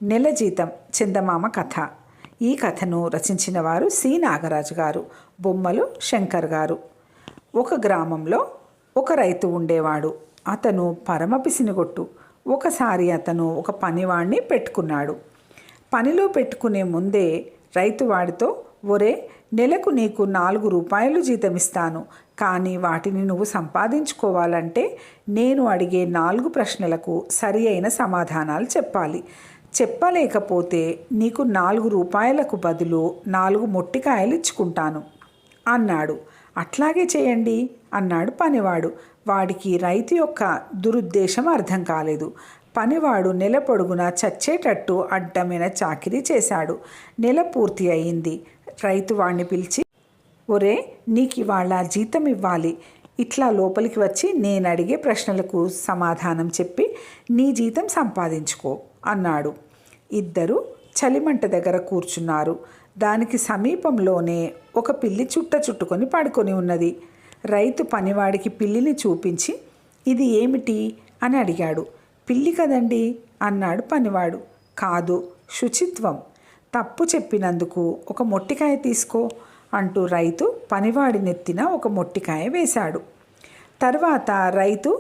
నెల జీతం చందమామ కథ. ఈ కథను రచించిన వారు సి నాగరాజు గారు, బొమ్మలు శంకర్ గారు. ఒక గ్రామంలో ఒక రైతు ఉండేవాడు. అతను పరమ పిసినిగొట్టు. ఒకసారి అతను ఒక పనివాడిని పెట్టుకున్నాడు. పనిలో పెట్టుకునే ముందే రైతు వాడితో, ఒరే, నెలకు నీకు 4 రూపాయలు జీతమిస్తాను, కానీ వాటిని నువ్వు సంపాదించుకోవాలంటే నేను అడిగే 4 ప్రశ్నలకు సరి అయిన సమాధానాలు చెప్పాలి. చెప్పలేకపోతే నీకు 4 రూపాయలకు బదులు 4 మొట్టికాయలు ఇచ్చుకుంటాను అన్నాడు. అట్లాగే చేయండి అన్నాడు పనివాడు. వాడికి రైతు యొక్క దురుద్దేశం అర్థం కాలేదు. పనివాడు నెల పొడుగునా చచ్చేటట్టు అడ్డమైన చాకిరీ చేశాడు. నెల పూర్తి అయింది. రైతు వాడిని పిలిచి, ఒరే, నీకు ఇవాళ జీతం ఇవ్వాలి. ఇట్లా లోపలికి వచ్చి నేను అడిగే ప్రశ్నలకు సమాధానం చెప్పి నీ జీతం సంపాదించుకో అన్నాడు. ఇద్దరు చలిమంట దగ్గర కూర్చున్నారు. దానికి సమీపంలోనే ఒక పిల్లి చుట్టుకొని పడుకొని ఉన్నది. రైతు పనివాడికి పిల్లిని చూపించి, ఇది ఏమిటి అని అడిగాడు. పిల్లి కదండి అన్నాడు పనివాడు. కాదు, శుచిత్వం. తప్పు చెప్పినందుకు ఒక మొట్టికాయ తీసుకో అంటూ రైతు పనివాడి నెత్తిన ఒక మొట్టికాయ వేశాడు. తర్వాత రైతు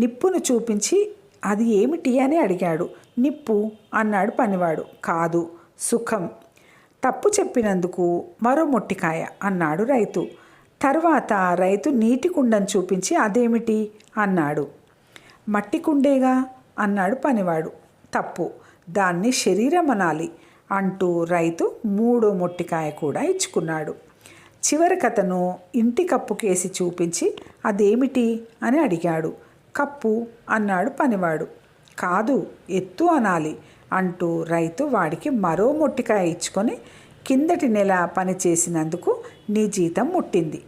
నిప్పును చూపించి, అది ఏమిటి అని అడిగాడు. నిప్పు అన్నాడు పనివాడు. కాదు, సుఖం. తప్పు చెప్పినందుకు మరో మొట్టికాయ అన్నాడు రైతు. తర్వాత రైతు నీటి కుండను చూపించి, అదేమిటి అన్నాడు. మట్టి కుండేగా అన్నాడు పనివాడు. తప్పు, దాన్ని శరీరం అనాలి అంటూ రైతు 3వ మొట్టికాయ కూడా ఇచ్చుకున్నాడు. చివరికతను ఇంటి కప్పు కేసి చూపించి, అదేమిటి అని అడిగాడు. కప్పు అన్నాడు పనివాడు. కాదు, ఎత్తు అనాలి అంటూ రైతు వాడికి మరో మొట్టికాయ ఇచ్చుకొని, కిందటి నెల పని చేసినందుకు నీ జీతం ముట్టింది.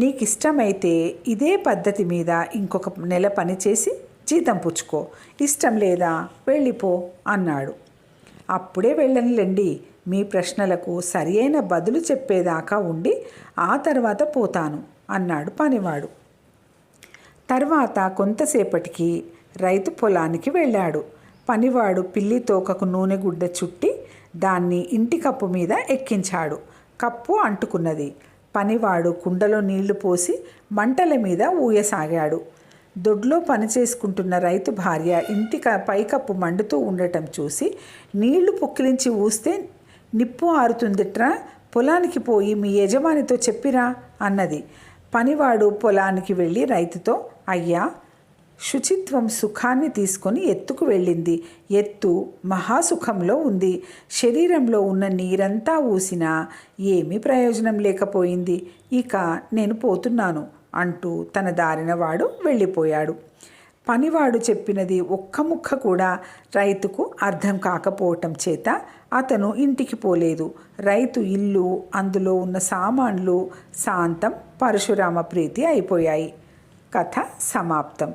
నీకు ఇష్టమైతే ఇదే పద్ధతి మీద ఇంకొక నెల పని చేసి జీతం పుచ్చుకో, ఇష్టం లేదా వెళ్ళిపో అన్నాడు. అప్పుడే వెళ్ళనులేండి, మీ ప్రశ్నలకు సరి అయిన బదులు చెప్పేదాకా ఉండి ఆ తర్వాత పోతాను అన్నాడు పనివాడు. తర్వాత కొంతసేపటికి రైతు పొలానికి వెళ్ళాడు. పనివాడు పిల్లి తోకకు నూనె గుడ్డ చుట్టి దాన్ని ఇంటి కప్పు మీద ఎక్కించాడు. కప్పు అంటుకున్నది. పనివాడు కుండలో నీళ్లు పోసి మంటల మీద ఊయసాగాడు. దొడ్లో పని చేసుకుంటున్న రైతు భార్య ఇంటి పైకప్పు మండుతూ ఉండటం చూసి, నీళ్లు పుక్కిలించి ఊస్తే నిప్పు ఆరుతుందిట్రా, పొలానికి పోయి మీ యజమానితో చెప్పిరా అన్నది. పనివాడు పొలానికి వెళ్ళి రైతుతో, అయ్యా, శుచిత్వం సుఖాన్ని తీసుకొని ఎత్తుకు వెళ్ళింది. ఎత్తు మహాసుఖంలో ఉంది. శరీరంలో ఉన్న నీరంతా ఊసినా ఏమీ ప్రయోజనం లేకపోయింది. ఇక నేను పోతున్నాను అంటూ తన దారిన వాడు వెళ్ళిపోయాడు. పనివాడు చెప్పినది ఒక్క ముక్క కూడా రైతుకు అర్థం కాకపోవటం చేత అతను ఇంటికి పోలేదు. రైతు ఇల్లు, అందులో ఉన్న సామాన్లు శాంతం, పరశురామ ప్రీతి అయిపోయాయి. కథ సమాప్తం.